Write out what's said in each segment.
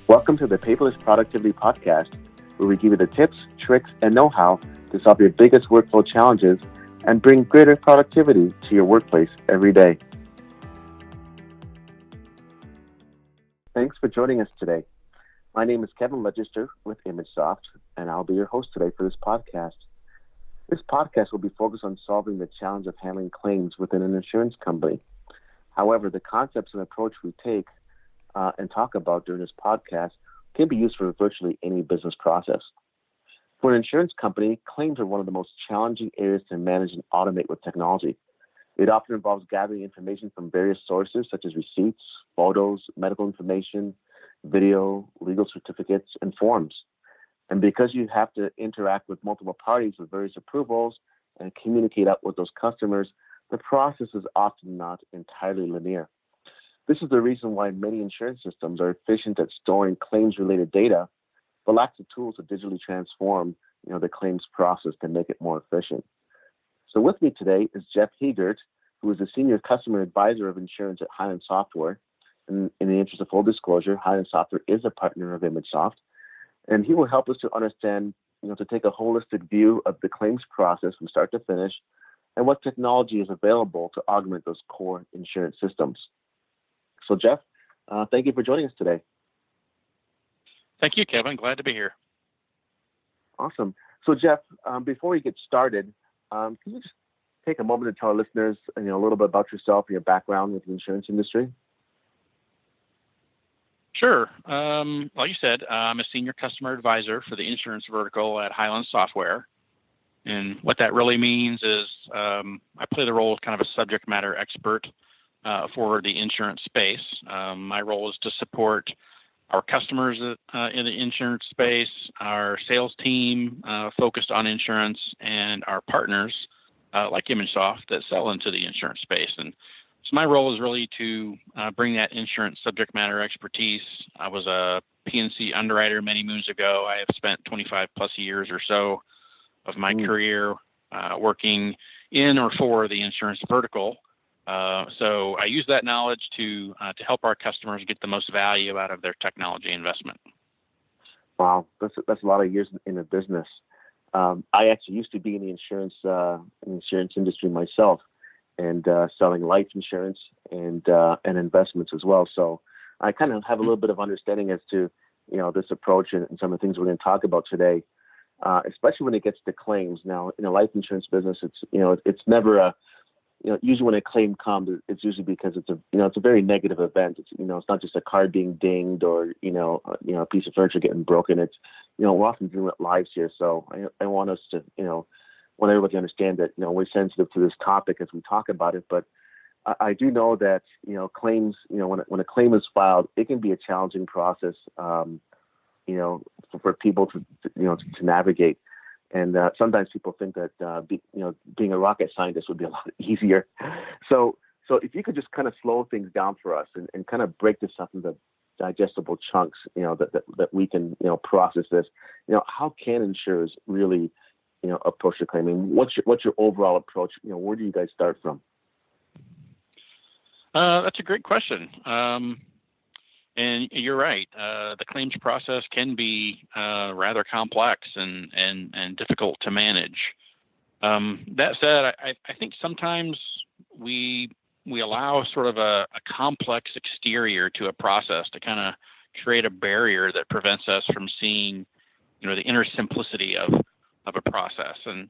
Welcome to the Paperless Productivity Podcast, where we give you the tips, tricks, and know-how to solve your biggest workflow challenges and bring greater productivity to your workplace every day. Thanks for joining us today. My name is Kevin Legister with ImageSoft, and I'll be your host today for this podcast. This podcast will be focused on solving the challenge of handling claims within an insurance company. However, the concepts and approach we take and talk about during this podcast can be used for virtually any business process. For an insurance company, claims are one of the most challenging areas to manage and automate with technology. It often involves gathering information from various sources such as receipts, photos, medical information, video, legal certificates, and forms. And because you have to interact with multiple parties with various approvals and communicate out with those customers, the process is often not entirely linear. This is the reason why many insurance systems are efficient at storing claims-related data, but lack the tools to digitally transform, the claims process to make it more efficient. So with me today is Jeff Hegert, who is the Senior Customer Advisor of Insurance at Highland Software. And in the interest of full disclosure, Highland Software is a partner of ImageSoft, and he will help us to understand, to take a holistic view of the claims process from start to finish and what technology is available to augment those core insurance systems. So, Jeff, thank you for joining us today. Thank you, Kevin. Glad to be here. Awesome. So, Jeff, before we get started, can you just take a moment to tell our listeners, a little bit about yourself and your background with the insurance industry? Sure. Like you said, I'm a Senior Customer Advisor for the insurance vertical at Highland Software. And what that really means is I play the role of kind of a subject matter expert for the insurance space. My role is to support our customers in the insurance space, our sales team focused on insurance, and our partners like ImageSoft that sell into the insurance space. And so my role is really to bring that insurance subject matter expertise. I was a P&C underwriter many moons ago. I have spent 25 plus years or so of my career working in or for the insurance vertical. So I use that knowledge to help our customers get the most value out of their technology investment. Wow, that's a lot of years in the business. I actually used to be in the insurance industry myself, and selling life insurance and investments as well. So I kind of have a little bit of understanding as to this approach and some of the things we're going to talk about today, especially when it gets to claims. Now, in a life insurance business, it's never a usually when a claim comes, it's usually because it's a very negative event. It's it's not just a car being dinged or a piece of furniture getting broken. It's we're often dealing with lives here. So I want us to want everybody to understand that we're sensitive to this topic as we talk about it. But I do know that claims when a claim is filed, it can be a challenging process for people to navigate. And sometimes people think that being a rocket scientist would be a lot easier. So if you could just kind of slow things down for us and kind of break this up into digestible chunks, that we can process this. How can insurers really approach the claim? I mean, what's your overall approach? Where do you guys start from? That's a great question. And you're right. The claims process can be rather complex and difficult to manage. That said, I think sometimes we allow sort of a complex exterior to a process to kind of create a barrier that prevents us from seeing, the inner simplicity of a process. And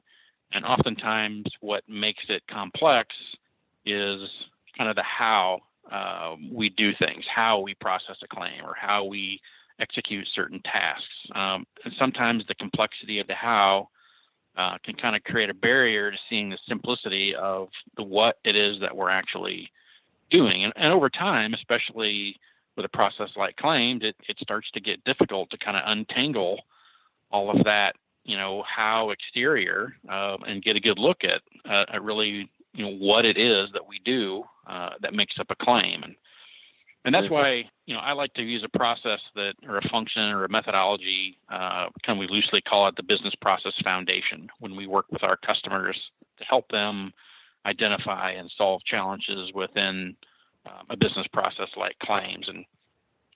oftentimes what makes it complex is kind of the how we do things, how we process a claim, or how we execute certain tasks. And sometimes the complexity of the how can kind of create a barrier to seeing the simplicity of the what it is that we're actually doing. And over time, especially with a process like claims, it starts to get difficult to kind of untangle all of that, how exterior and get a good look at really, what it is that we do that makes up a claim. And that's why, I like to use a process or a function or a methodology, we loosely call it the business process foundation, when we work with our customers to help them identify and solve challenges within a business process like claims.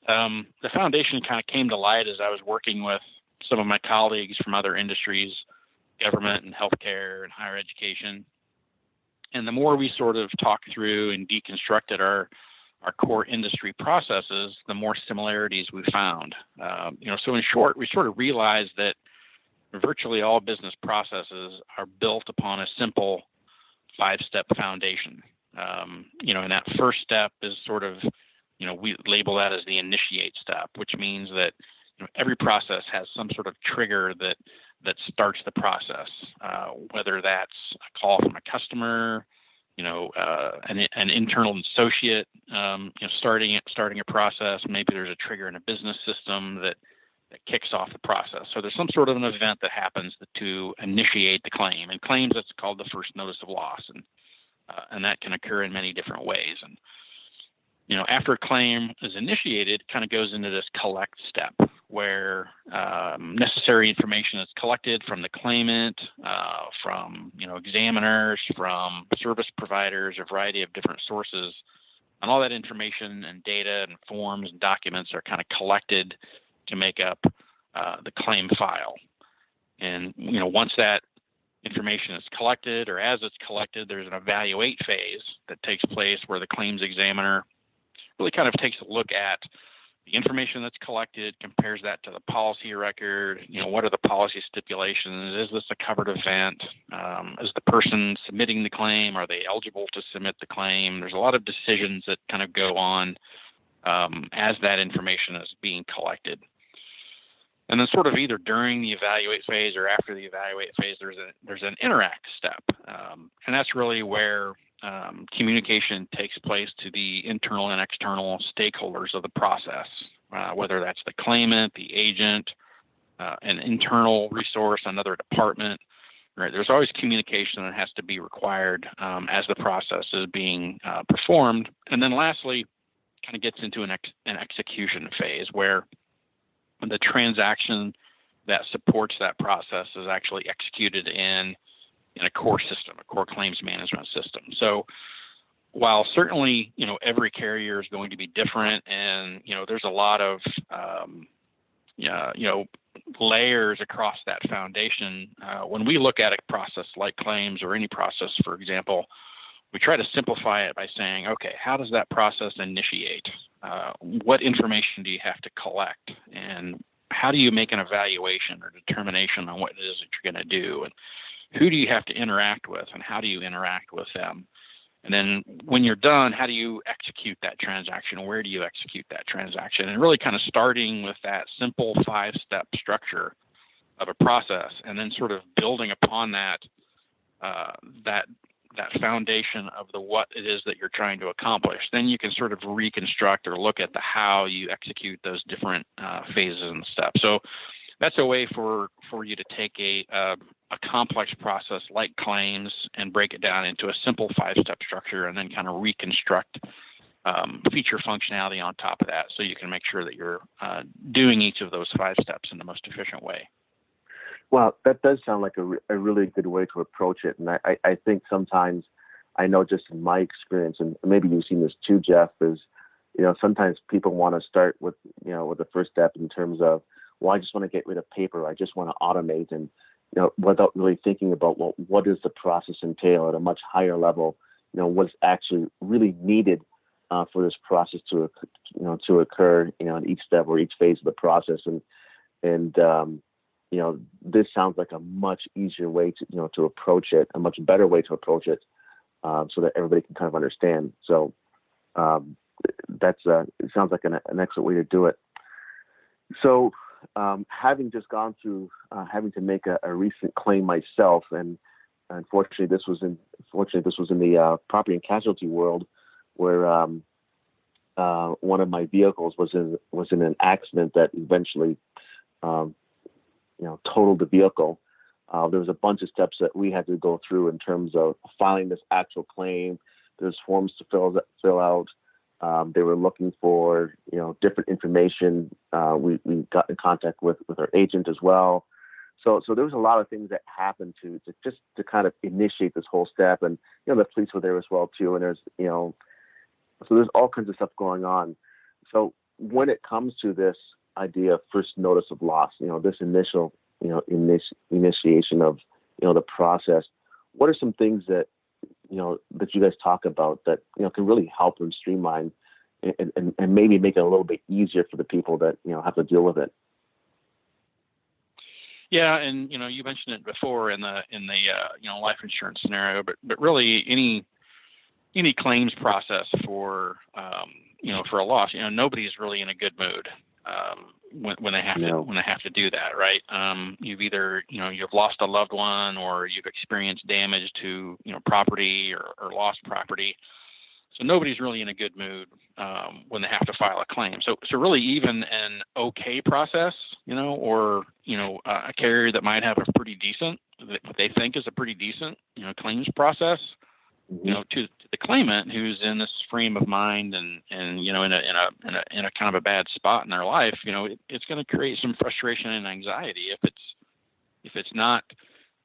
The foundation kind of came to light as I was working with some of my colleagues from other industries, government and healthcare and higher education. And the more we sort of talked through and deconstructed our core industry processes, the more similarities we found. So in short, we sort of realized that virtually all business processes are built upon a simple 5-step foundation. And that first step is sort of, we label that as the initiate step, which means that every process has some sort of trigger that starts the process, whether that's a call from a customer, an internal associate, starting a process. Maybe there's a trigger in a business system that kicks off the process. So there's some sort of an event that happens to initiate the claim. In claims, it's called the first notice of loss, and that can occur in many different ways. And after a claim is initiated, it kind of goes into this collect step where necessary information is collected from the claimant, from examiners, from service providers, a variety of different sources, and all that information and data and forms and documents are kind of collected to make up the claim file. And once that information is collected, or as it's collected, there's an evaluate phase that takes place where the claims examiner really kind of takes a look at the information that's collected, compares that to the policy record. What are the policy stipulations? Is this a covered event? Is the person submitting the claim, are they eligible to submit the claim? There's a lot of decisions that kind of go on as that information is being collected. And then sort of either during the evaluate phase or after the evaluate phase, there's an interact step. And that's really where communication takes place to the internal and external stakeholders of the process, whether that's the claimant, the agent, an internal resource, another department. Right? There's always communication that has to be required as the process is being performed. And then lastly, kind of gets into an execution phase where the transaction that supports that process is actually executed in a core system, a core claims management system. So while certainly, every carrier is going to be different and, there's a lot of, layers across that foundation, when we look at a process like claims or any process, for example, we try to simplify it by saying, okay, how does that process initiate? What information do you have to collect? And how do you make an evaluation or determination on what it is that you're going to do? And who do you have to interact with, and how do you interact with them? And then when you're done, how do you execute that transaction? Where do you execute that transaction? And really kind of starting with that simple 5-step structure of a process, and then sort of building upon that foundation of what it is that you're trying to accomplish. Then you can sort of reconstruct or look at the how you execute those different phases and steps. So that's a way for you to take a complex process like claims and break it down into a simple 5-step structure, and then kind of reconstruct feature functionality on top of that, so you can make sure that you're doing each of those 5 steps in the most efficient way. Well, that does sound like a really good way to approach it. And I think sometimes, I know just in my experience, and maybe you've seen this too, Jeff, is, sometimes people want to start with the first step in terms of, well, I just want to get rid of paper. I just want to automate, and, without really thinking about, well, what does the process entail at a much higher level? What's actually really needed for this process to occur, in each step or each phase of the process. And this sounds like a much easier way to approach it, a much better way to approach it, so that everybody can kind of understand. So it sounds like an excellent way to do it. So having just gone through having to make a recent claim myself, and unfortunately this was in the property and casualty world, where one of my vehicles was in an accident that eventually totaled the vehicle. There was a bunch of steps that we had to go through in terms of filing this actual claim. There's forms to fill out. They were looking for, different information. We got in contact with our agent as well. So there was a lot of things that happened to kind of initiate this whole step. And, the police were there as well too. And there's, so there's all kinds of stuff going on. So when it comes to this idea of first notice of loss, this initial, initiation of, the process, what are some things that, that you guys talk about that, can really help and streamline and maybe make it a little bit easier for the people that, have to deal with it? Yeah, and you mentioned it before in the life insurance scenario, but really any claims process for for a loss, nobody's really in a good mood when they have to do that, right? You've either you've lost a loved one, or you've experienced damage to property or lost property. So nobody's really in a good mood when they have to file a claim. So really, even an okay process, or a carrier that might have a pretty decent, what they think is a pretty decent, claims process, to the claimant who's in this frame of mind and in a kind of a bad spot in their life, it's going to create some frustration and anxiety if it's not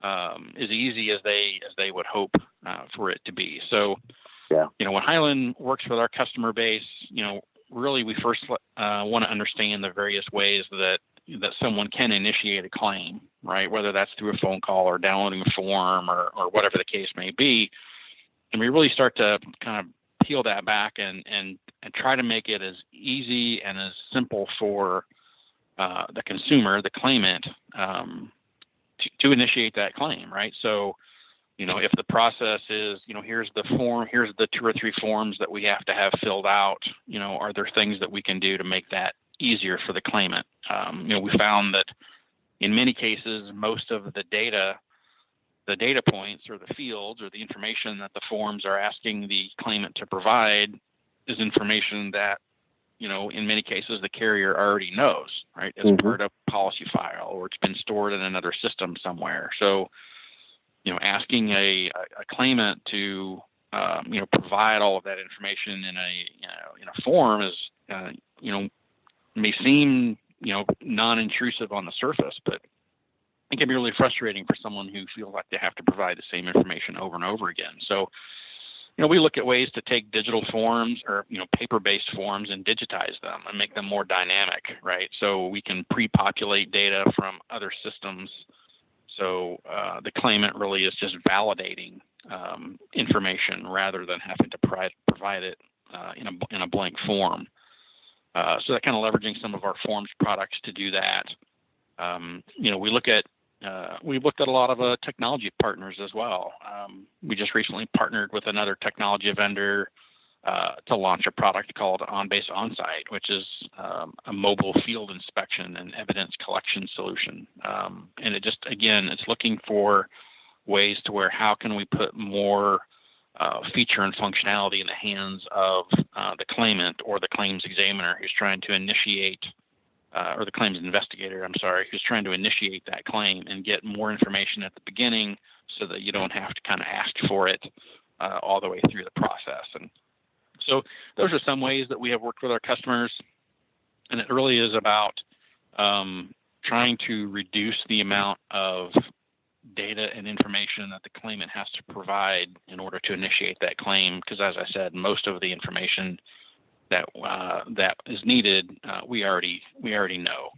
as easy as they would hope for it to be. So. Yeah. When Highland works with our customer base, really we first want to understand the various ways that someone can initiate a claim, right? Whether that's through a phone call or downloading a form or whatever the case may be. And we really start to kind of peel that back and try to make it as easy and as simple for the consumer, the claimant, to initiate that claim, right? So, if the process is, here's the form, here's the 2 or 3 forms that we have to have filled out, are there things that we can do to make that easier for the claimant? We found that in many cases, most of the data points or the fields or the information that the forms are asking the claimant to provide is information that, in many cases, the carrier already knows, right? As part of a policy file, or it's been stored in another system somewhere. So, asking a claimant to, provide all of that information in a form is, may seem, non-intrusive on the surface, but it can be really frustrating for someone who feels like they have to provide the same information over and over again. So, we look at ways to take digital forms or, paper-based forms and digitize them and make them more dynamic, right? So we can pre-populate data from other systems. So the claimant really is just validating information rather than having to provide it in a blank form. So that kind of leveraging some of our forms products to do that. We've looked at a lot of technology partners as well. We just recently partnered with another technology vendor to launch a product called OnBase OnSite, which is a mobile field inspection and evidence collection solution. And it's looking for ways to where how can we put more feature and functionality in the hands of the claimant or the claims examiner who's trying to initiate, or the claims investigator, who's trying to initiate that claim and get more information at the beginning so that you don't have to kind of ask for it all the way through the process. And so those are some ways that we have worked with our customers, and it really is about trying to reduce the amount of data and information that the claimant has to provide in order to initiate that claim. Because as I said, most of the information that is needed, we already know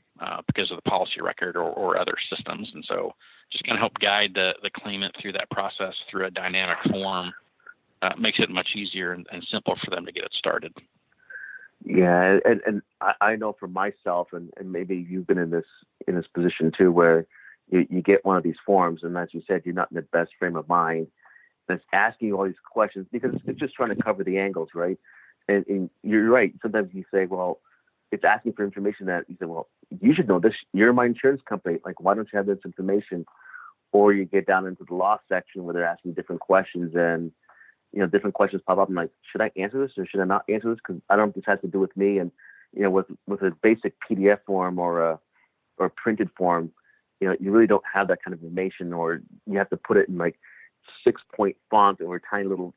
because of the policy record or other systems. And so just kind of help guide the claimant through that process through a dynamic form. Makes it much easier and simpler for them to get it started. Yeah, and I know for myself, and maybe you've been in this position too, where you get one of these forms, and as you said, you're not in the best frame of mind. And it's asking you all these questions because it's just trying to cover the angles, right? And you're right. Sometimes you say, well, it's asking for information that you say, well, you should know this. You're my insurance company. Like, why don't you have this information? Or you get down into the loss section where they're asking different questions, and different questions pop up. I'm like, should I answer this or should I not answer this? Because I don't know if this has to do with me. And with a basic PDF form or a printed form, you really don't have that kind of information, or you have to put it in like 6-point font or a tiny little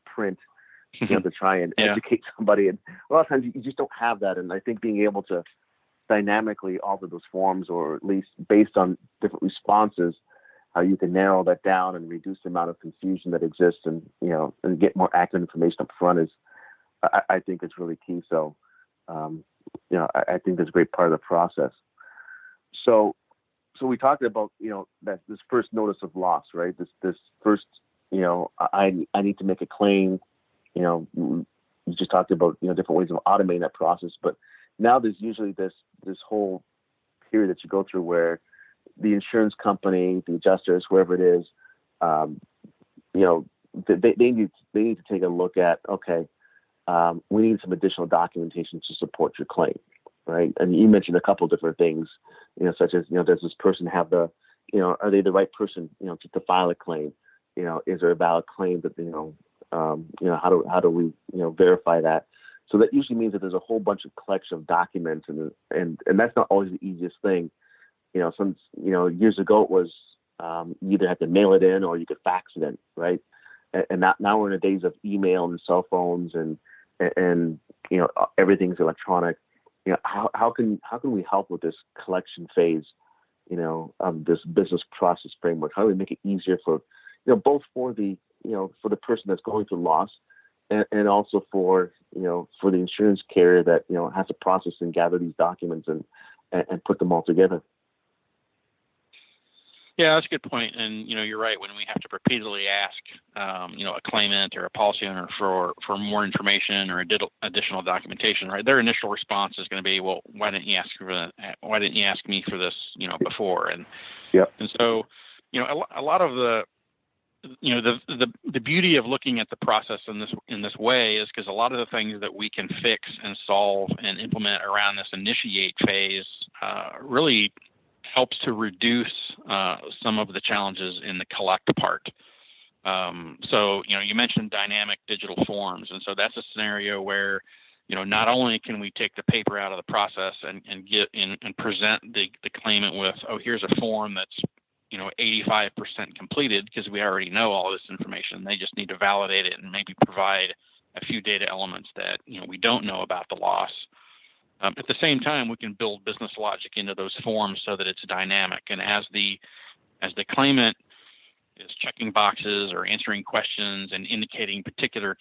print. To try and educate somebody, and a lot of times you just don't have that. And I think being able to dynamically alter those forms, or at least based on different responses, how you can narrow that down and reduce the amount of confusion that exists, and and get more accurate information up front I think it's really key. So I think that's a great part of the process. So we talked about, that this first notice of loss, right? This first, I need to make a claim. You just talked about, different ways of automating that process, but now there's usually this whole period that you go through where the insurance company, the adjusters, whoever it is, they need to take a look at, okay, we need some additional documentation to support your claim, right? And you mentioned a couple of different things, such as, does this person have the, are they the right person, to file a claim? Is there a valid claim that, how do we, verify that? So that usually means that there's a whole bunch of collection of documents, and that's not always the easiest thing. Some, years ago it was, you either had to mail it in or you could fax it in, right? And now we're in the days of email and cell phones and everything's electronic. How can we help with this collection phase, this business process framework? How do we make it easier for, both for the, for the person that's going through loss and also for, for the insurance carrier that, has to process and gather these documents and put them all together? Yeah, that's a good point. And, you're right. When we have to repeatedly ask, a claimant or a policy owner for more information or additional documentation, right? Their initial response is going to be, well, why didn't you ask me for this, before? And, yep. And so, a lot of the beauty of looking at the process in this way is because a lot of the things that we can fix and solve and implement around this initiate phase really helps to reduce some of the challenges in the collect part. So, you mentioned dynamic digital forms. And so that's a scenario where, not only can we take the paper out of the process and get in and present the claimant with, oh, here's a form that's, 85% completed because we already know all this information. They just need to validate it and maybe provide a few data elements that, we don't know about the loss. At the same time, we can build business logic into those forms so that it's dynamic. And as the claimant is checking boxes or answering questions and indicating particular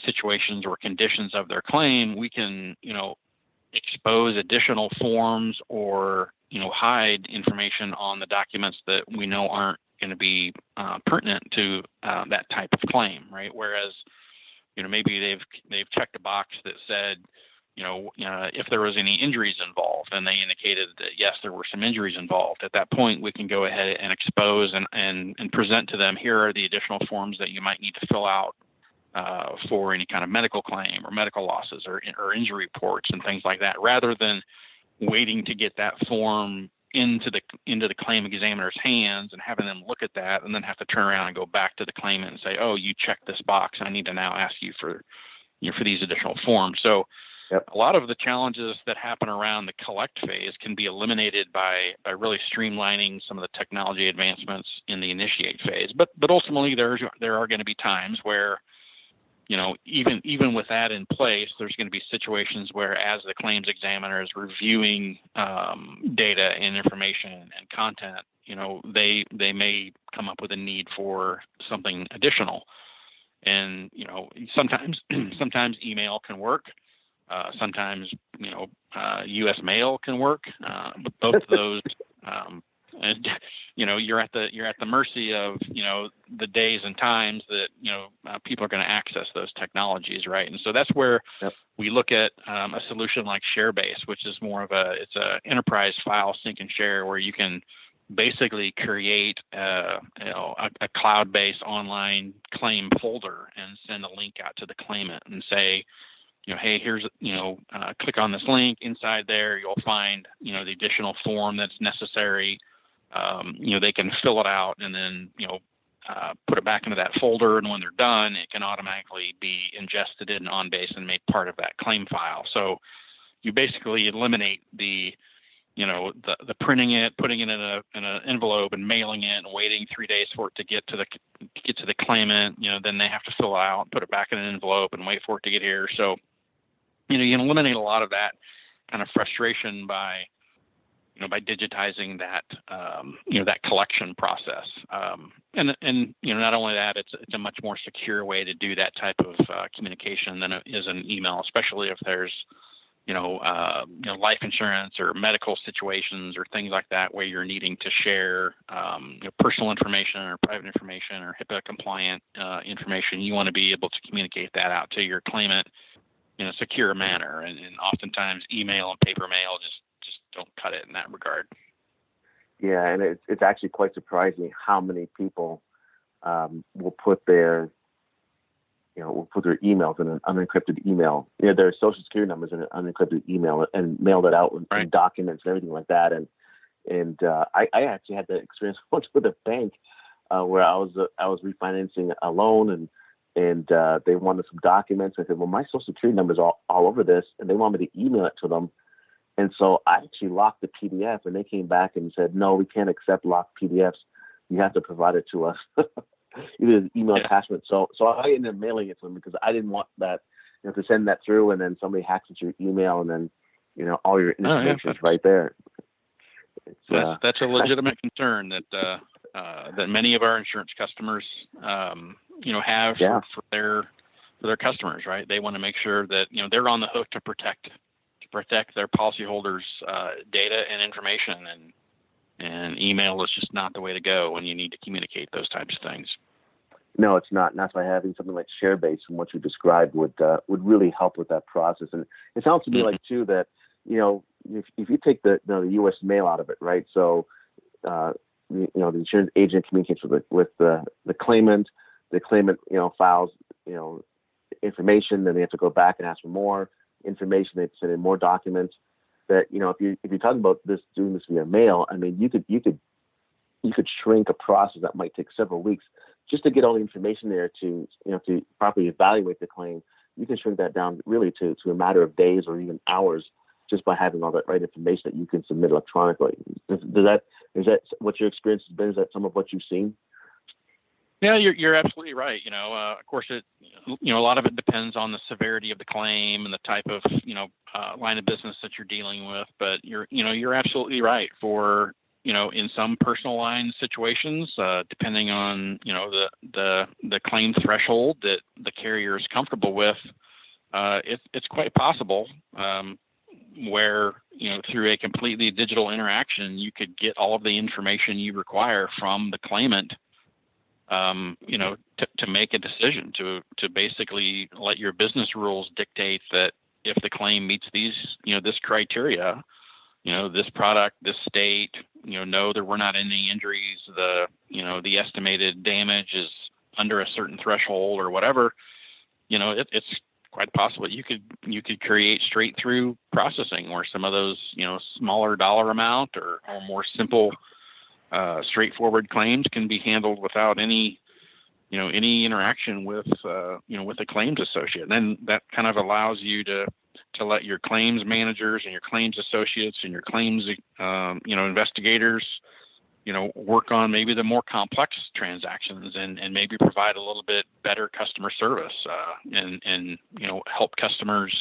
situations or conditions of their claim, we can, expose additional forms or, hide information on the documents that we know aren't going to be pertinent to that type of claim, right? Whereas, maybe they've checked a box that said, if there was any injuries involved, and they indicated that, yes, there were some injuries involved. At that point, we can go ahead and expose and present to them, here are the additional forms that you might need to fill out for any kind of medical claim or medical losses or injury reports and things like that, rather than waiting to get that form into the claim examiner's hands and having them look at that and then have to turn around and go back to the claimant and say, oh, you checked this box. I need to now ask you for these additional forms. So yep. A lot of the challenges that happen around the collect phase can be eliminated by really streamlining some of the technology advancements in the initiate phase. But ultimately, there are going to be times where, even with that in place, there's going to be situations where, as the claims examiner is reviewing data and information and content, they may come up with a need for something additional. And, sometimes email can work. Sometimes, U.S. mail can work, but both of those, you're at the mercy of, the days and times that, people are going to access those technologies, right? And so that's where yep. we look at a solution like ShareBase, which is more of it's a enterprise file sync and share, where you can basically create a cloud-based online claim folder and send a link out to the claimant and say, hey, here's, click on this link. Inside there, you'll find, the additional form that's necessary. They can fill it out and then, put it back into that folder. And when they're done, it can automatically be ingested in OnBase and made part of that claim file. So you basically eliminate the printing it, putting it in an envelope and mailing it and waiting 3 days for it to get to the claimant. Then they have to fill it out, put it back in an envelope and wait for it to get here. So, you can eliminate a lot of that kind of frustration by digitizing that, that collection process. And not only that, it's a much more secure way to do that type of communication than it is an email, especially if there's, life insurance or medical situations or things like that where you're needing to share personal information or private information or HIPAA compliant information. You want to be able to communicate that out to your claimant in a secure manner, and oftentimes email and paper mail just don't cut it in that regard. Yeah, and it's actually quite surprising how many people will put their emails in an unencrypted email, their social security numbers in an unencrypted email, and mail it out in documents and everything like that. And I actually had the experience once with a bank where I was refinancing a loan, and they wanted some documents. I said, well, my social security number is all over this, and they want me to email it to them. And so I actually locked the PDF, and they came back and said, no, we can't accept locked PDFs. You have to provide it to us. Either an email attachment. So I ended up mailing it to them because I didn't want that, to send that through and then somebody hacks into your email and then, all your information is right there. That's a legitimate concern that many of our insurance customers, have for their customers, right? They want to make sure that, they're on the hook to protect their policyholders' data and information, and email is just not the way to go when you need to communicate those types of things. No, it's not. And that's why having something like ShareBase and what you described would really help with that process. And it sounds to me like too that if you take the U.S. mail out of it, right? So the insurance agent communicates with the claimant. The claimant files information. Then they have to go back and ask for more information. They send in more documents. That if you're talking about doing this via mail, I mean you could shrink a process that might take several weeks just to get all the information there to properly evaluate the claim. You can shrink that down really to a matter of days or even hours just by having all that right information that you can submit electronically. Is that what your experience has been? Is that some of what you've seen? Yeah, you're absolutely right. Of course, a lot of it depends on the severity of the claim and the type of, line of business that you're dealing with. But you're absolutely right. For, in some personal line situations, depending on, the claim threshold that the carrier is comfortable with, it's quite possible where, through a completely digital interaction, you could get all of the information you require from the claimant, to make a decision, to basically let your business rules dictate that if the claim meets these, this criteria, this product, this state, no, there were not any injuries, the estimated damage is under a certain threshold or whatever, it's quite possible you could create straight through processing where some of those, smaller dollar amount or more simple, straightforward claims can be handled without any interaction with a claims associate. And then that kind of allows you to let your claims managers and your claims associates and your claims, investigators, work on maybe the more complex transactions and maybe provide a little bit better customer service, and help customers,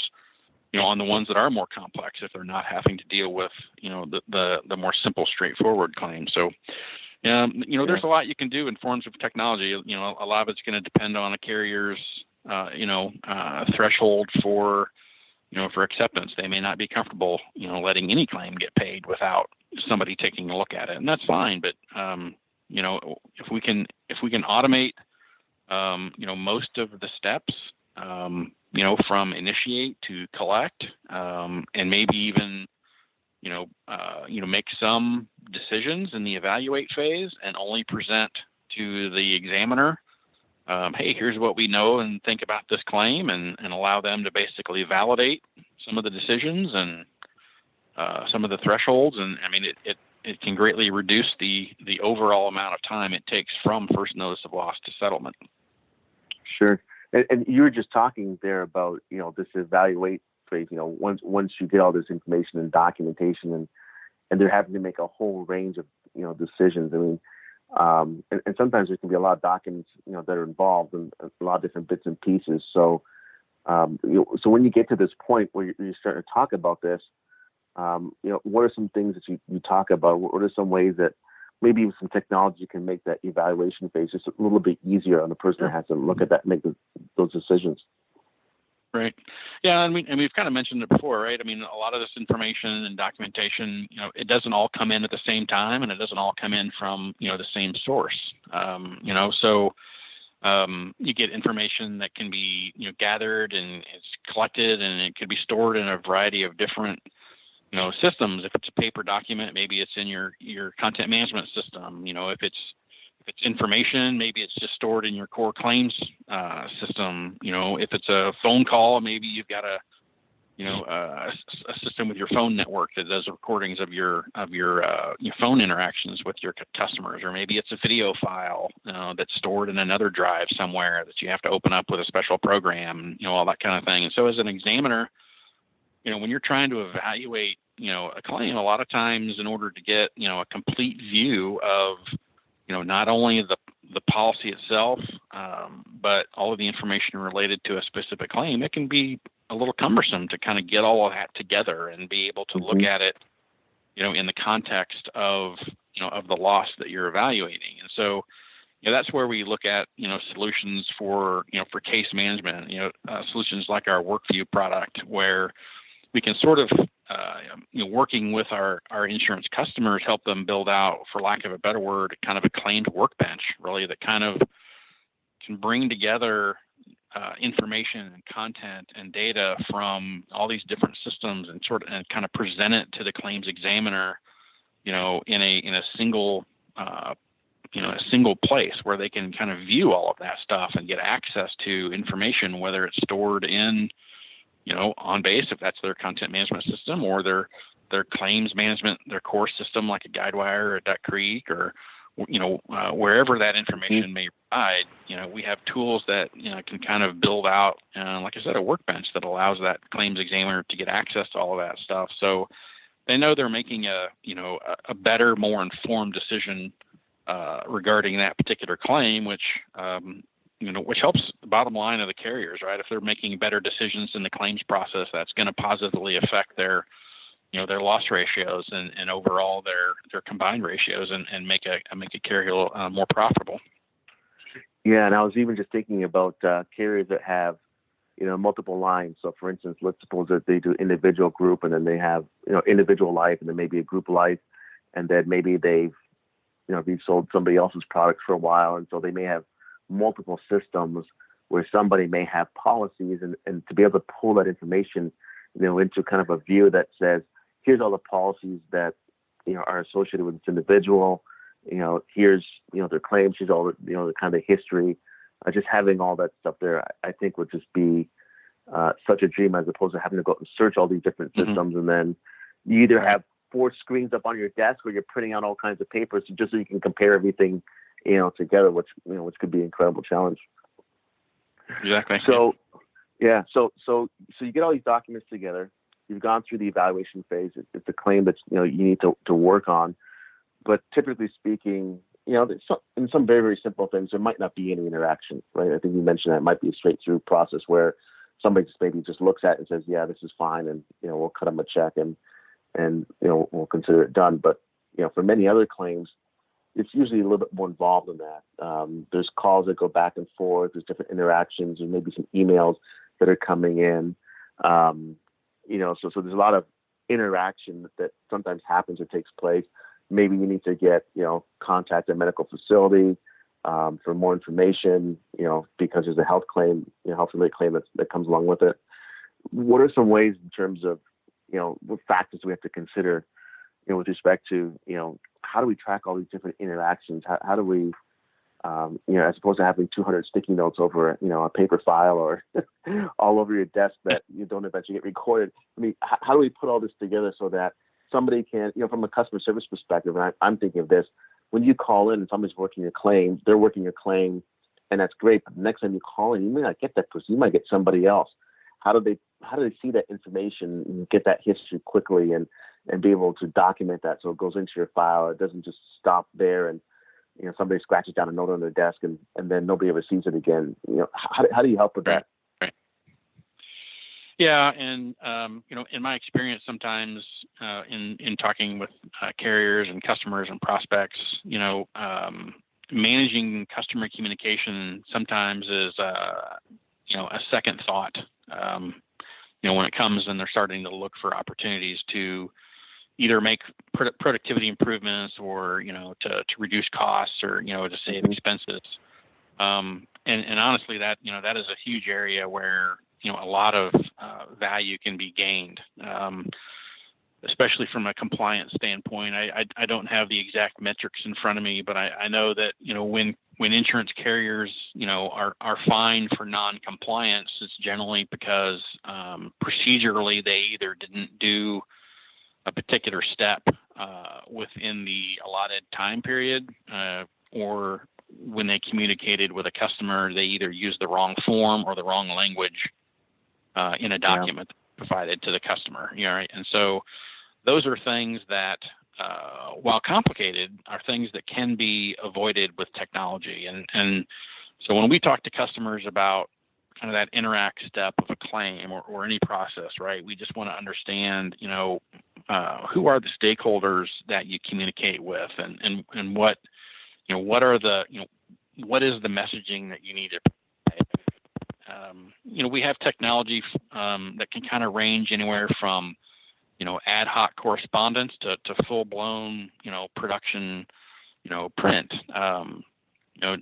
on the ones that are more complex if they're not having to deal with, the more simple, straightforward claims. So, there's a lot you can do in forms of technology. A lot of it's going to depend on a carrier's, threshold for acceptance. They may not be comfortable, letting any claim get paid without somebody taking a look at it, and that's fine. But, if we can automate, most of the steps, from initiate to collect, and maybe even, make some decisions in the evaluate phase and only present to the examiner, hey, here's what we know and think about this claim, and allow them to basically validate some of the decisions and some of the thresholds. And I mean, it can greatly reduce the overall amount of time it takes from first notice of loss to settlement. Sure. And you were just talking there about, this evaluate phase, once you get all this information and documentation and they're having to make a whole range of, decisions. I mean, and sometimes there can be a lot of documents, that are involved and a lot of different bits and pieces. So, so when you get to this point where you're starting to talk about this, what are some things that you talk about? What are some ways that maybe some technology can make that evaluation phase just a little bit easier on the person that has to look at that and make those decisions? Right. Yeah, and we've kind of mentioned it before, right? I mean, a lot of this information and documentation, it doesn't all come in at the same time, and it doesn't all come in from, the same source. So you get information that can be, gathered and it's collected, and it could be stored in a variety of different, systems. If it's a paper document, maybe it's in your content management system. If it's information, maybe it's just stored in your core claims system. If it's a phone call, maybe you've got a system with your phone network that does recordings of your phone interactions with your customers, or maybe it's a video file that's stored in another drive somewhere that you have to open up with a special program, all that kind of thing. And so, as an examiner, when you're trying to evaluate, a claim, a lot of times, in order to get, a complete view of not only the policy itself, but all of the information related to a specific claim, it can be a little cumbersome to kind of get all of that together and be able to look at it, in the context of, of the loss that you're evaluating. And so, that's where we look at, solutions for case management, solutions like our WorkView product, where we can sort of, working with our insurance customers, help them build out, for lack of a better word, kind of a claimed workbench, really, that kind of can bring together information and content and data from all these different systems and kind of present it to the claims examiner, in a single place where they can kind of view all of that stuff and get access to information, whether it's stored in, on base, if that's their content management system, or their claims management, their core system like a Guidewire or a Duck Creek, or wherever that information may reside. We have tools that can kind of build out, like I said, a workbench that allows that claims examiner to get access to all of that stuff. So they know they're making a better, more informed decision regarding that particular claim, which helps the bottom line of the carriers, right? If they're making better decisions in the claims process, that's going to positively affect their loss ratios and overall their combined ratios and make a carrier more profitable. Yeah, and I was even just thinking about carriers that have, multiple lines. So, for instance, let's suppose that they do individual, group, and then they have, individual life, and then maybe a group life, and then maybe they've sold somebody else's products for a while, and so they may have multiple systems where somebody may have policies, and to be able to pull that information, into kind of a view that says, here's all the policies that, are associated with this individual, here's, their claims, here's all the kind of history. Just having all that stuff there, I think would just be such a dream, as opposed to having to go and search all these different systems. And then you either have 4 screens up on your desk where you're printing out all kinds of papers just so you can compare everything, together, which could be an incredible challenge. Exactly. So, yeah. So you get all these documents together. You've gone through the evaluation phase. It's a claim that you need to work on. But typically speaking, in some very, very simple things, there might not be any interaction, right? I think you mentioned that it might be a straight through process where somebody just looks at it and says, yeah, this is fine, and we'll cut them a check and we'll consider it done. But for many other claims, it's usually a little bit more involved than that. There's calls that go back and forth. There's different interactions, and maybe some emails that are coming in. So there's a lot of interaction that sometimes happens or takes place. Maybe you need to get, contact a medical facility for more information, because there's a health claim, health-related claim that comes along with it. What are some ways in terms of, what factors do we have to consider, with respect to, how do we track all these different interactions? How do we, as opposed to having 200 sticky notes over, a paper file or all over your desk that you don't eventually get recorded? I mean, how do we put all this together so that somebody can, from a customer service perspective, and I'm thinking of this, when you call in and somebody's working your claim, they're working your claim, and that's great. But the next time you call in, you may not get that person. You might get somebody else. How do they see that information and get that history quickly and be able to document that so it goes into your file? It doesn't just stop there and somebody scratches down a note on their desk and then nobody ever sees it again. How do you help with that? Right. Yeah, and in my experience, sometimes in talking with carriers and customers and prospects, managing customer communication sometimes is a second thought When it comes and they're starting to look for opportunities to either make productivity improvements or, to reduce costs or, to save expenses. And honestly, that is a huge area where, a lot of value can be gained, especially from a compliance standpoint. I don't have the exact metrics in front of me, but I know that, when insurance carriers, are fined for non-compliance, it's generally because procedurally they either didn't do a particular step within the allotted time period, or when they communicated with a customer, they either used the wrong form or the wrong language in a document provided to the customer. Right? And so those are things that, while complicated, are things that can be avoided with technology. And so when we talk to customers about kind of that interact step of a claim or any process, right, we just want to understand, who are the stakeholders that you communicate with, and what are the, what is the messaging that you need to we have technology that can kind of range anywhere from, ad hoc correspondence to full-blown, production, print.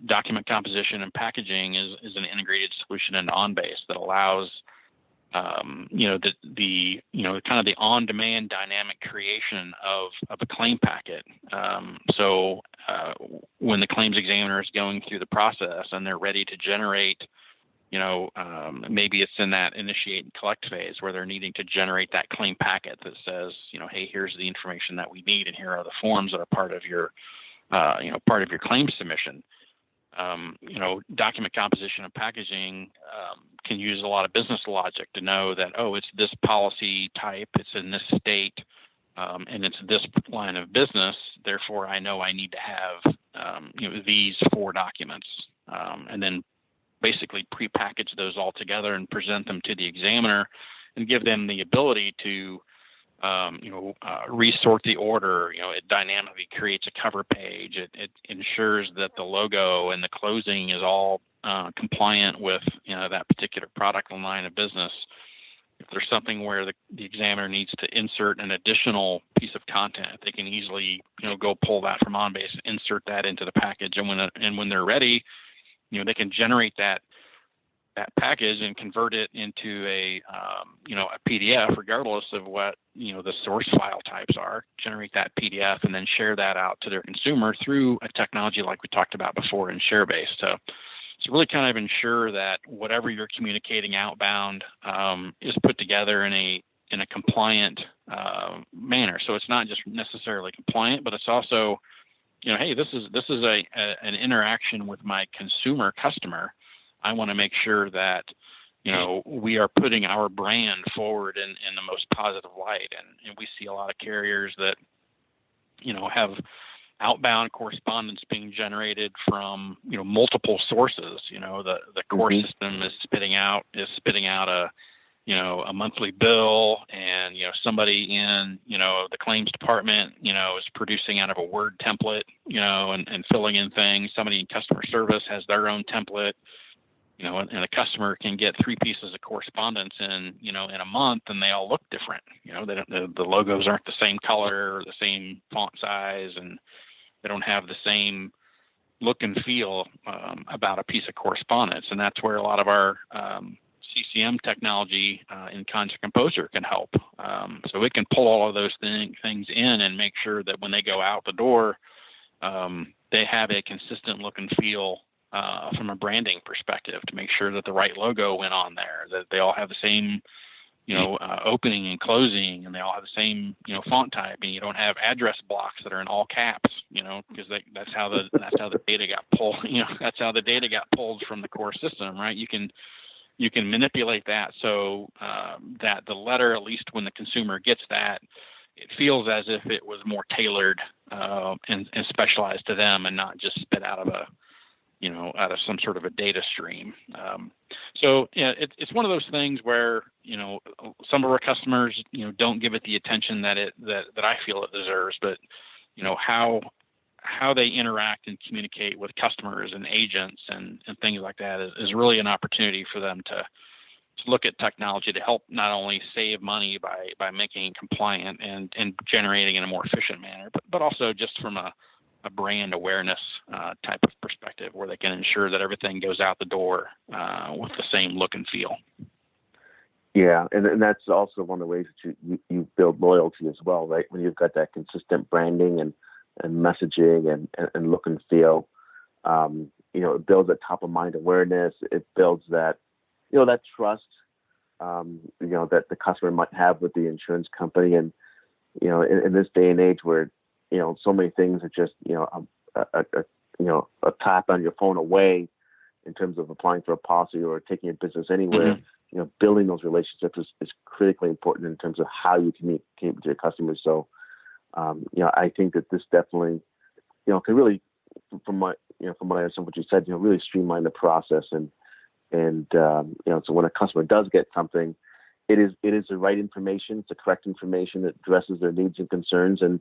Document composition and packaging is an integrated solution in OnBase that allows, the kind of the on-demand dynamic creation of a claim packet. So when the claims examiner is going through the process and they're ready to generate, maybe it's in that initiate and collect phase where they're needing to generate that claim packet that says, hey, here's the information that we need, and here are the forms that are part of your claim submission. Document composition and packaging can use a lot of business logic to know that, it's this policy type, it's in this state, and it's this line of business. Therefore, I know I need to have, these 4 documents, and then basically prepackage those all together and present them to the examiner and give them the ability to, resort the order. It dynamically creates a cover page. It ensures that the logo and the closing is all compliant with, that particular product line of business. If there's something where the examiner needs to insert an additional piece of content, they can easily, go pull that from OnBase, insert that into the package. And when they're ready, they can generate that package and convert it into a PDF, regardless of what, the source file types are, generate that PDF and then share that out to their consumer through a technology like we talked about before in ShareBase. So really kind of ensure that whatever you're communicating outbound is put together in a compliant manner. So it's not just necessarily compliant, but it's also, hey, this is an interaction with my consumer customer. I want to make sure that, we are putting our brand forward in the most positive light. And we see a lot of carriers that, have outbound correspondence being generated from, multiple sources. The core system is spitting out a monthly bill, and, somebody in, the claims department, is producing out of a Word template, and filling in things. Somebody in customer service has their own template, and a customer can get 3 pieces of correspondence in a month, and they all look different. The logos aren't the same color or the same font size, and they don't have the same look and feel about a piece of correspondence. And that's where a lot of our CCM technology in Content Composer can help. So it can pull all of those things in and make sure that when they go out the door, they have a consistent look and feel from a branding perspective, to make sure that the right logo went on there, that they all have the same, opening and closing, and they all have the same, font type, and you don't have address blocks that are in all caps, because that's how the data got pulled. That's how the data got pulled from the core system, right? You can manipulate that so that the letter, at least when the consumer gets that, it feels as if it was more tailored and specialized to them, and not just spit out of some sort of a data stream. So it's one of those things where, some of our customers, don't give it the attention that I feel it deserves, but, how they interact and communicate with customers and agents and things like that is really an opportunity for them to, look at technology to help not only save money by making it compliant and generating in a more efficient manner, but also just from a brand awareness type of perspective, where they can ensure that everything goes out the door with the same look and feel. Yeah, and that's also one of the ways that you build loyalty as well, right? When you've got that consistent branding and messaging and look and feel, it builds that top of mind awareness. It builds that, that trust, that the customer might have with the insurance company. And, in this day and age where, so many things are just, a tap on your phone away in terms of applying for a policy or taking your business anywhere. Mm-hmm. Building those relationships is critically important in terms of how you communicate with your customers. So, I think that this definitely, can really, from what I understand what you said, really streamline the process and so when a customer does get something, it is the right information, it's the correct information that addresses their needs and concerns and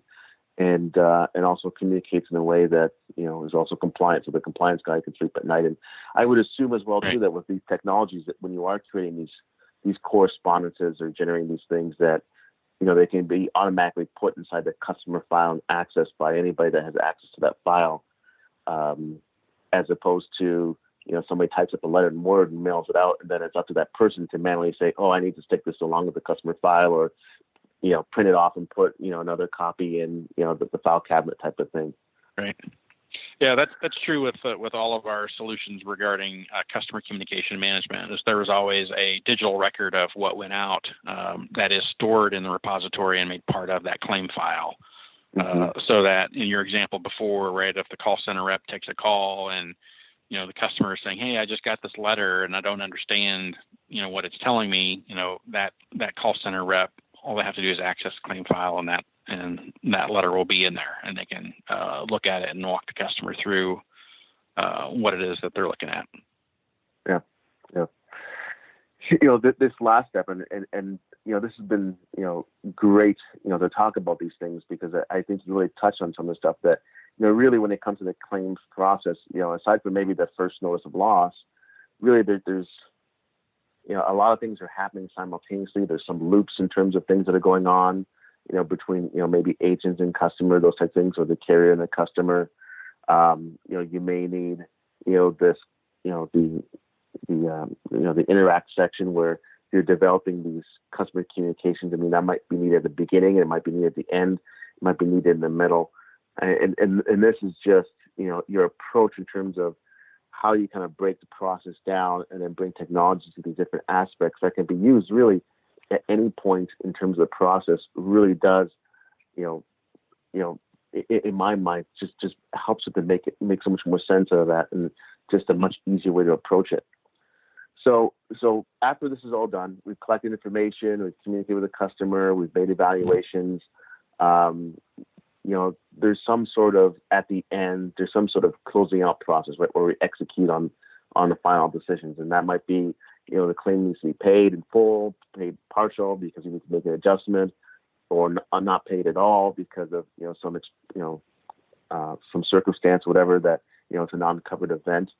also communicates in a way that, is also compliant, so the compliance guy can sleep at night. And I would assume as well, too, that with these technologies, that when you are creating these correspondences or generating these things, that, they can be automatically put inside the customer file and accessed by anybody that has access to that file, as opposed to, somebody types up a letter in Word and mails it out, and then it's up to that person to manually say, oh, I need to stick this along with the customer file, or print it off and put, another copy in, the file cabinet type of thing. Right. Yeah, that's true with all of our solutions regarding customer communication management. Is there is always a digital record of what went out that is stored in the repository and made part of that claim file. Mm-hmm. So that in your example before, right, if the call center rep takes a call and the customer is saying, hey, I just got this letter and I don't understand, what it's telling me, that call center rep, all they have to do is access the claim file, and that letter will be in there, and they can look at it and walk the customer through what it is that they're looking at. Yeah. This last step, and this has been, great, to talk about these things, because I think you really touched on some of the stuff that, really when it comes to the claims process, aside from maybe the first notice of loss, really there's a lot of things are happening simultaneously. There's some loops in terms of things that are going on, between, maybe agents and customer, those type of things, or the carrier and the customer. You may need, the interact section where you're developing these customer communications. I mean, that might be needed at the beginning, it might be needed at the end, it might be needed in the middle. And this is just, your approach in terms of how you kind of break the process down and then bring technology to these different aspects that can be used really at any point in terms of the process really does, in my mind, just helps it to make so much more sense out of that, and just a much easier way to approach it. So after this is all done, we've collected information, we've communicated with the customer, we've made evaluations. There's some sort of, at the end, there's some sort of closing out process, right, where we execute on the final decisions. And that might be, the claim needs to be paid in full, paid partial because you need to make an adjustment, or not paid at all because of, some circumstance, whatever, that, it's a non-covered event.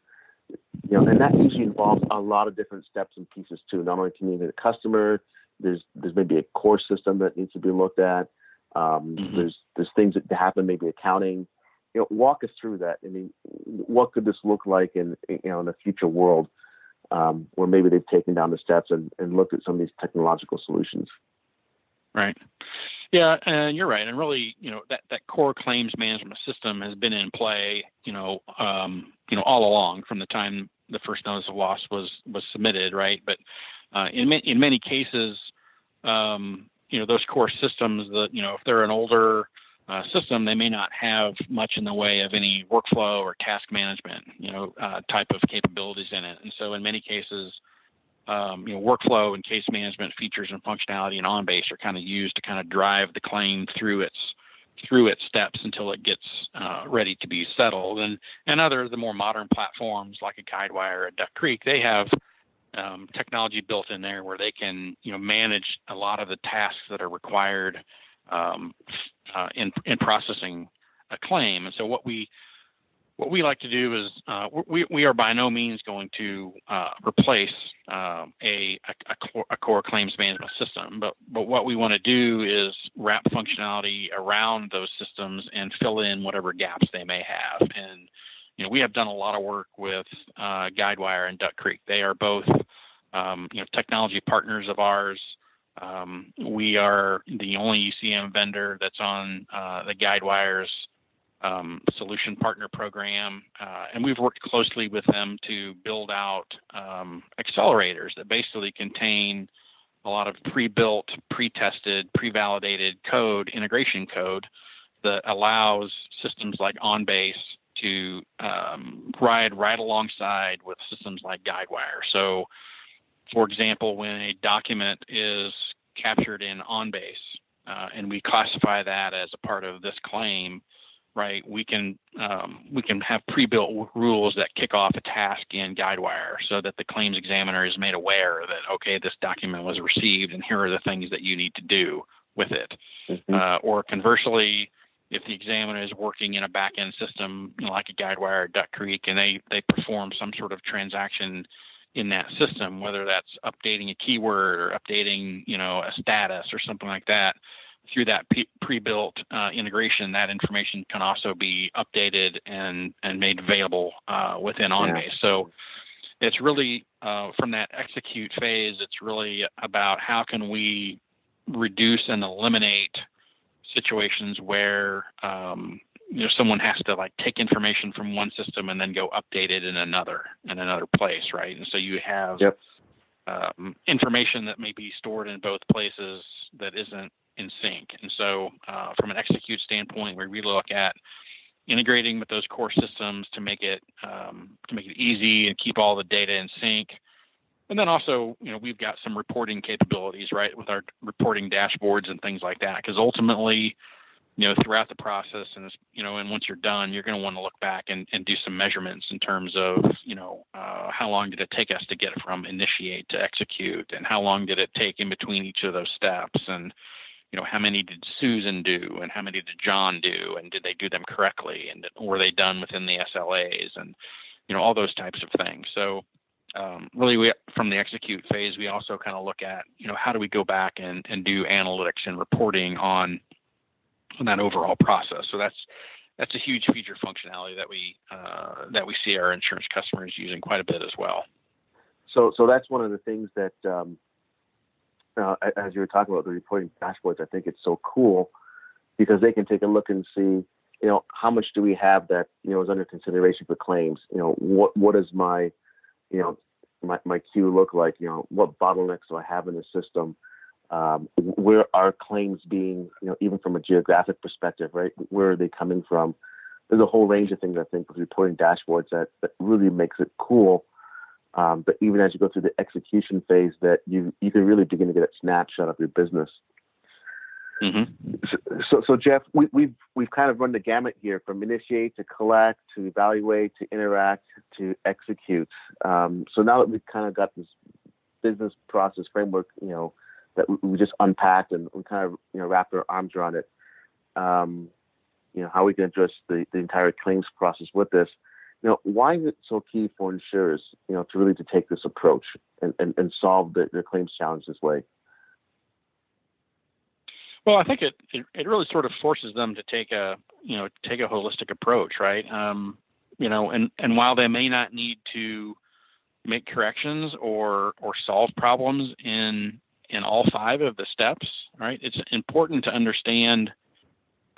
And that usually involves a lot of different steps and pieces too. Not only communicating with the customer, there's maybe a core system that needs to be looked at. There's things that happen, maybe accounting. Walk us through that. I mean, what could this look like in a future world where maybe they've taken down the steps and looked at some of these technological solutions? Right. Yeah, and you're right. And really, that core claims management system has been in play, all along from the time the first notice of loss was submitted, right? But in many cases, those core systems that, if they're an older system, they may not have much in the way of any workflow or task management, type of capabilities in it. And so in many cases, workflow and case management features and functionality and on-base are kind of used to kind of drive the claim through its steps until it gets ready to be settled. And other, the more modern platforms like a Guidewire or a Duck Creek, they have technology built in there where they can, manage a lot of the tasks that are required in processing a claim. And so what we what we like to do is we are by no means going to replace a core claims management system, but what we want to do is wrap functionality around those systems and fill in whatever gaps they may have. And we have done a lot of work with Guidewire and Duck Creek. They are both technology partners of ours. We are the only ECM vendor that's on the Guidewire's solution partner program, and we've worked closely with them to build out accelerators that basically contain a lot of pre-built, pre-tested, pre-validated code, integration code that allows systems like OnBase to ride right alongside with systems like Guidewire. So, for example, when a document is captured in OnBase and we classify that as a part of this claim, right, we can have pre-built rules that kick off a task in Guidewire so that the claims examiner is made aware that, okay, this document was received and here are the things that you need to do with it. Mm-hmm. Or conversely, if the examiner is working in a back-end system like a Guidewire or Duck Creek and they perform some sort of transaction in that system, whether that's updating a keyword or updating a status or something like that, through that pre-built integration, that information can also be updated and made available within OnBase. Yeah. So it's really, from that execute phase, it's really about how can we reduce and eliminate situations where someone has to take information from one system and then go update it in another place, right? And so you have information that may be stored in both places that isn't in sync. And so from an execute standpoint, we really look at integrating with those core systems to make it easy and keep all the data in sync. And then also, we've got some reporting capabilities, right, with our reporting dashboards and things like that, because ultimately, throughout the process and once you're done, you're going to want to look back and do some measurements in terms of, how long did it take us to get from initiate to execute, and how long did it take in between each of those steps, and how many did Susan do, and how many did John do, and did they do them correctly, and were they done within the SLAs, and all those types of things. So really, from the execute phase, we also kind of look at how do we go back and do analytics and reporting on that overall process. So that's a huge feature functionality that we see our insurance customers using quite a bit as well. So that's one of the things that. As you were talking about the reporting dashboards, I think it's so cool because they can take a look and see, how much do we have that, is under consideration for claims? What does my queue look like? What bottlenecks do I have in the system? Where are claims being, even from a geographic perspective, right? Where are they coming from? There's a whole range of things, I think, with reporting dashboards that really makes it cool. But even as you go through the execution phase, that you can really begin to get a snapshot of your business. Mm-hmm. So Jeff, we've kind of run the gamut here from initiate to collect to evaluate to interact to execute. So now that we've kind of got this business process framework, that we just unpacked and we kind of wrapped our arms around it. How we can address the entire claims process with this. Why is it so key for insurers, to take this approach and solve their claims challenge this way? Well, I think it really sort of forces them to take a holistic approach, right? And while they may not need to make corrections or solve problems in all 5 of the steps, right? It's important to understand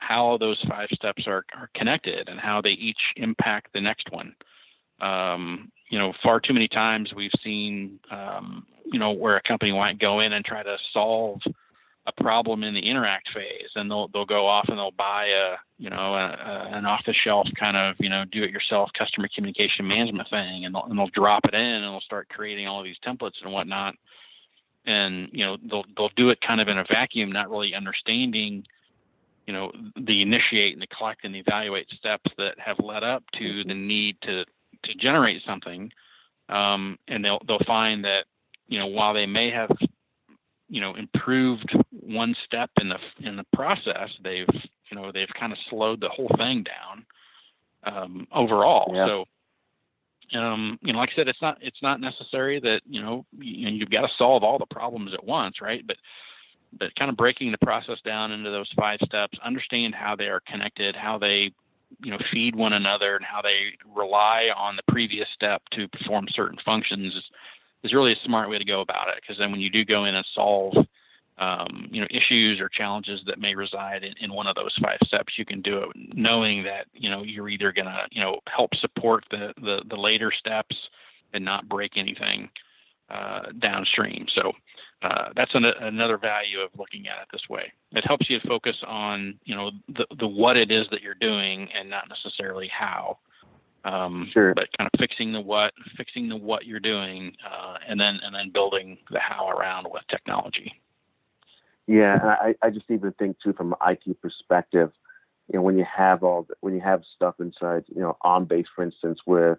how those 5 steps are connected and how they each impact the next one. Far too many times we've seen, where a company might go in and try to solve a problem in the interact phase, and they'll go off and they'll buy an off-the-shelf kind of, do-it-yourself customer communication management thing, and they'll drop it in and they'll start creating all of these templates and whatnot. And, they'll do it kind of in a vacuum, not really understanding the initiate and the collect and evaluate steps that have led up to the need to generate something. And they'll find that, while they may have, improved one step in the process, they've kind of slowed the whole thing down. overall. Yeah. So, like I said, it's not necessary that you've got to solve all the problems at once, right? But kind of breaking the process down into those 5 steps, understand how they are connected, how they feed one another, and how they rely on the previous step to perform certain functions is really a smart way to go about it. Because then when you do go in and solve issues or challenges that may reside in one of those 5 steps, you can do it knowing that you're either going to help support the later steps and not break anything downstream. So that's another value of looking at it this way. It helps you focus on the what it is that you're doing and not necessarily how. Sure. But kind of fixing the what you're doing, and then building the how around with technology. Yeah, and I just even think too from an IT perspective, when you have stuff inside, OnBase, for instance, where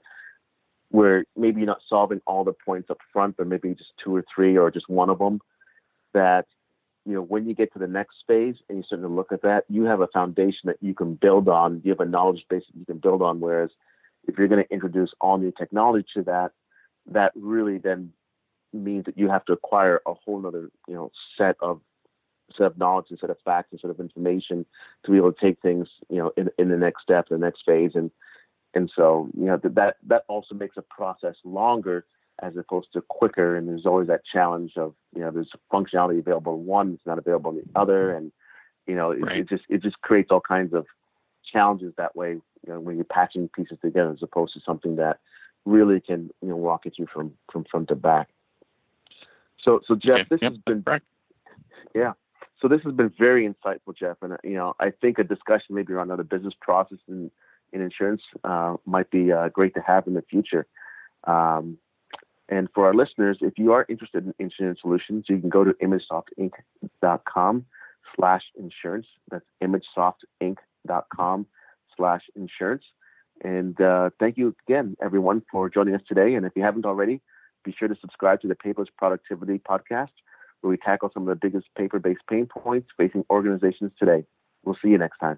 maybe you're not solving all the points up front, but maybe just 2 or 3 or just one of them, that when you get to the next phase and you start to look at that, you have a foundation that you can build on. You have a knowledge base that you can build on. Whereas if you're going to introduce all new technology to that really then means that you have to acquire a whole other set of knowledge, a set of facts, a set of information to be able to take things in the next step, the next phase, and so that also makes a process longer as opposed to quicker. And there's always that challenge of there's functionality available in one, it's not available in the other, and Right. it just creates all kinds of challenges that way when you're patching pieces together as opposed to something that really can walk it through from front to back. So Jeff, this has been correct. Yeah. So this has been very insightful, Jeff, and I think a discussion maybe around another business process in insurance might be great to have in the future. And for our listeners, if you are interested in insurance solutions, you can go to imagesoftinc.com/insurance. That's imagesoftinc.com/insurance. And thank you again, everyone, for joining us today. And if you haven't already, be sure to subscribe to the Paperless Productivity Podcast, where we tackle some of the biggest paper-based pain points facing organizations today. We'll see you next time.